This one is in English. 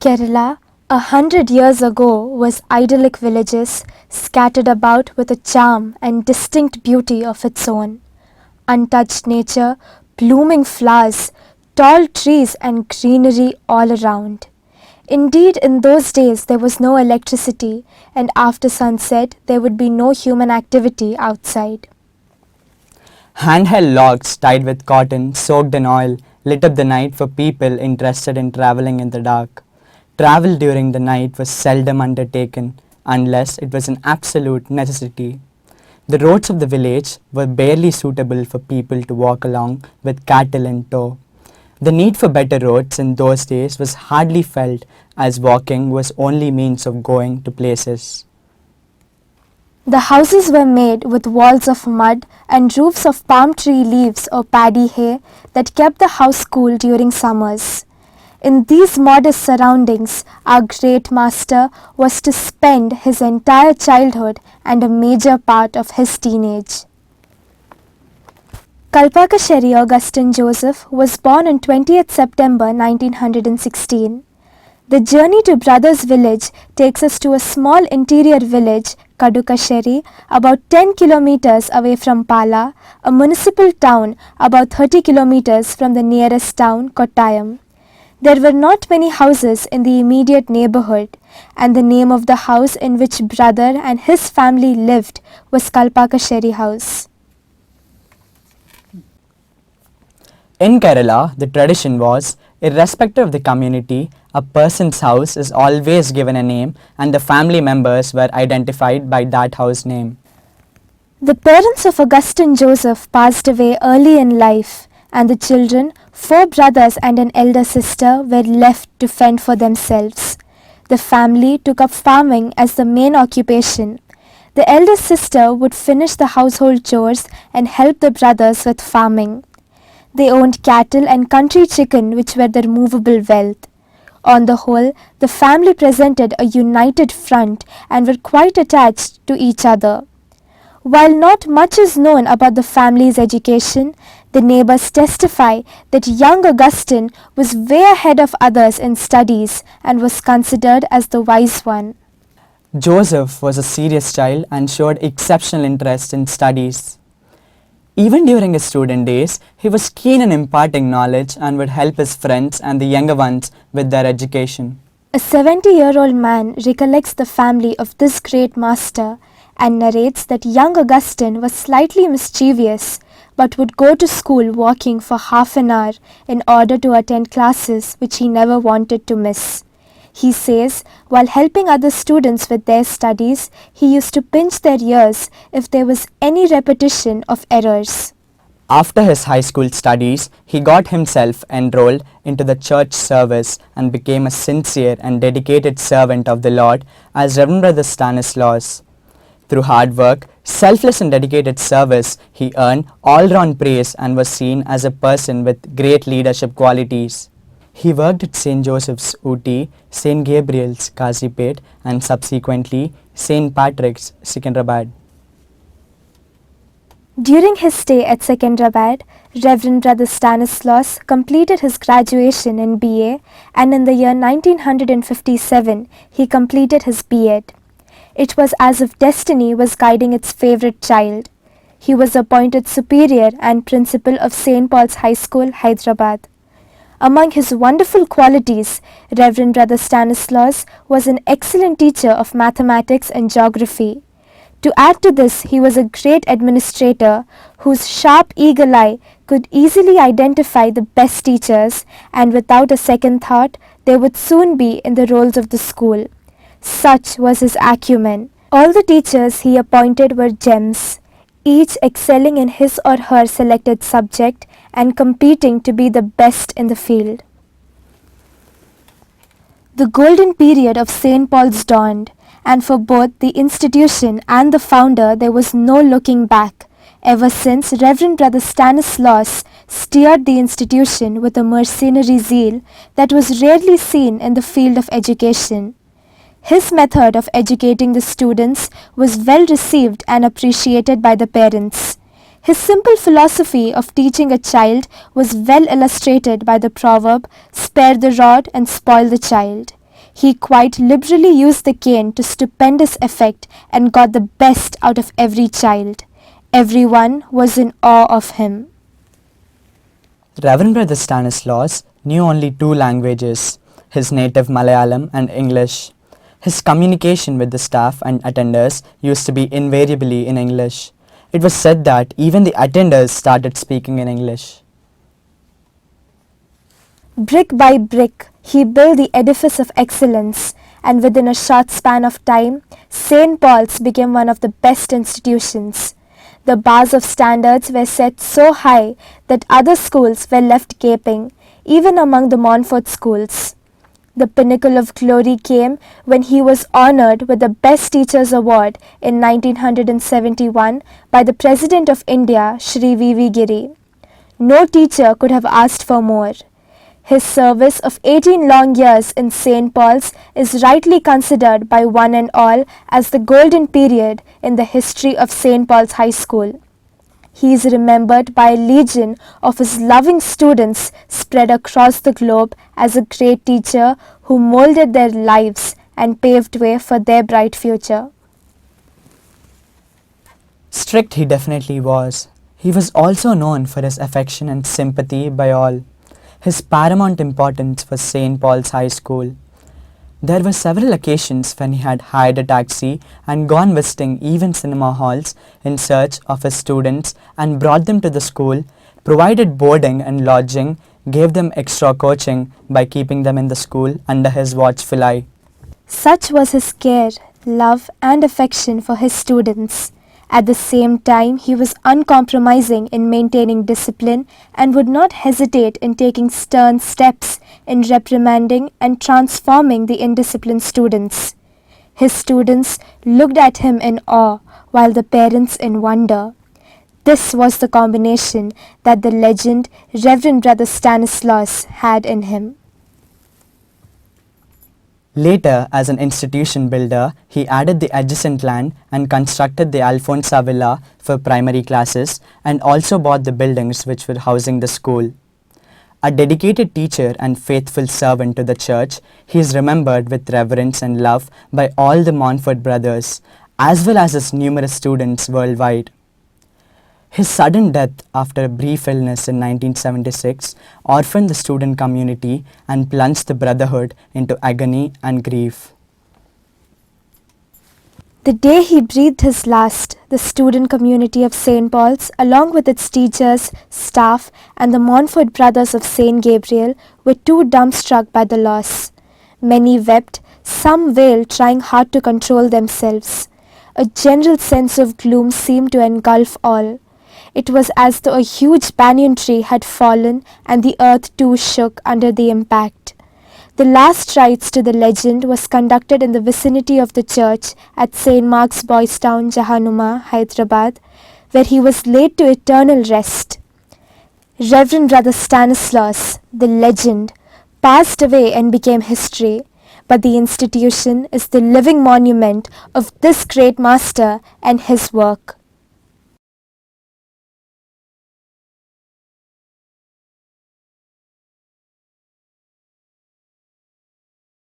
Kerala, 100 years ago, was idyllic villages scattered about with a charm and distinct beauty of its own. Untouched nature, blooming flowers, tall trees and greenery all around. Indeed, in those days there was no electricity, and after sunset there would be no human activity outside. Handheld logs tied with cotton soaked in oil lit up the night for people interested in travelling in the dark. Travel during the night was seldom undertaken unless it was an absolute necessity. The roads of the village were barely suitable for people to walk along with cattle in tow. The need for better roads in those days was hardly felt as walking was only means of going to places. The houses were made with walls of mud and roofs of palm tree leaves or paddy hay that kept the house cool during summers. In these modest surroundings, our great master was to spend his entire childhood and a major part of his teenage. Kalpakasheri Augustine Joseph was born on 20th September 1916. The journey to Brothers Village takes us to a small interior village, Kadukasheri, about 10 kilometers away from Pala, a municipal town about 30 kilometers from the nearest town, Kottayam. There were not many houses in the immediate neighborhood, and the name of the house in which brother and his family lived was Kalpakasheri House. In Kerala, the tradition was, irrespective of the community, a person's house is always given a name and the family members were identified by that house name. The parents of Augustine Joseph passed away early in life, and the children, 4 brothers and an elder sister, were left to fend for themselves. The family took up farming as the main occupation. The elder sister would finish the household chores and help the brothers with farming. They owned cattle and country chicken, which were their movable wealth. On the whole, the family presented a united front and were quite attached to each other. While not much is known about the family's education, the neighbors testify that young Augustine was way ahead of others in studies and was considered as the wise one. Joseph was a serious child and showed exceptional interest in studies. Even during his student days, he was keen in imparting knowledge and would help his friends and the younger ones with their education. A 70-year-old man recollects the family of this great master and narrates that young Augustine was slightly mischievous but would go to school walking for half an hour in order to attend classes which he never wanted to miss. He says, while helping other students with their studies, he used to pinch their ears if there was any repetition of errors. After his high school studies, he got himself enrolled into the church service and became a sincere and dedicated servant of the Lord as Reverend Brother Stanislaus. Through hard work, selfless and dedicated service, he earned all-round praise and was seen as a person with great leadership qualities. He worked at St. Joseph's, Ooty, St. Gabriel's, Kazipet, and subsequently St. Patrick's, Hyderabad. During his stay at Secunderabad, Reverend Brother Stanislaus completed his graduation in BA, and in the year 1957 he completed his B.Ed. It was as if destiny was guiding its favorite child. He was appointed superior and principal of St. Paul's High School, Hyderabad. Among his wonderful qualities, Reverend Brother Stanislaus was an excellent teacher of mathematics and geography. To add to this, he was a great administrator whose sharp eagle eye could easily identify the best teachers, and without a second thought, they would soon be in the rolls of the school. Such was his acumen. All the teachers he appointed were gems, each excelling in his or her selected subject and competing to be the best in the field. The golden period of St. Paul's dawned, and for both the institution and the founder there was no looking back, ever since Reverend Brother Stanislaus steered the institution with a mercenary zeal that was rarely seen in the field of education. His method of educating the students was well received and appreciated by the parents. His simple philosophy of teaching a child was well illustrated by the proverb, "Spare the rod and spoil the child." He quite liberally used the cane to stupendous effect and got the best out of every child. Everyone was in awe of him. Reverend Brother Stanislaus knew only two languages, his native Malayalam and English. His communication with the staff and attenders used to be invariably in English. It was said that even the attenders started speaking in English. Brick by brick, he built the edifice of excellence, and within a short span of time, St. Paul's became one of the best institutions. The bars of standards were set so high that other schools were left gaping, even among the Montfort schools. The pinnacle of glory came when he was honoured with the Best Teachers Award in 1971 by the President of India, Shri V.V. Giri. No teacher could have asked for more. His service of 18 long years in St. Paul's is rightly considered by one and all as the golden period in the history of St. Paul's High School. He is remembered by a legion of his loving students spread across the globe as a great teacher who molded their lives and paved way for their bright future. Strict he definitely was. He was also known for his affection and sympathy by all. His paramount importance was St. Paul's High School. There were several occasions when he had hired a taxi and gone visiting even cinema halls in search of his students and brought them to the school, provided boarding and lodging, gave them extra coaching by keeping them in the school under his watchful eye. Such was his care, love and affection for his students. At the same time, he was uncompromising in maintaining discipline and would not hesitate in taking stern steps in reprimanding and transforming the indisciplined students. His students looked at him in awe, while the parents in wonder. This was the combination that the legend Reverend Brother Stanislaus had in him. Later, as an institution builder, he added the adjacent land and constructed the Alfonsa Villa for primary classes and also bought the buildings which were housing the school. A dedicated teacher and faithful servant to the church, he is remembered with reverence and love by all the Montfort brothers, as well as his numerous students worldwide. His sudden death after a brief illness in 1976 orphaned the student community and plunged the brotherhood into agony and grief. The day he breathed his last, the student community of St. Paul's, along with its teachers, staff, and the Montfort brothers of St. Gabriel, were too dumbstruck by the loss. Many wept, some wailed, trying hard to control themselves. A general sense of gloom seemed to engulf all. It was as though a huge banyan tree had fallen and the earth too shook under the impact. The last rites to the legend was conducted in the vicinity of the church at St. Mark's Boys' Town, Jahanuma, Hyderabad, where he was laid to eternal rest. Reverend Brother Stanislaus, the legend, passed away and became history, but the institution is the living monument of this great master and his work.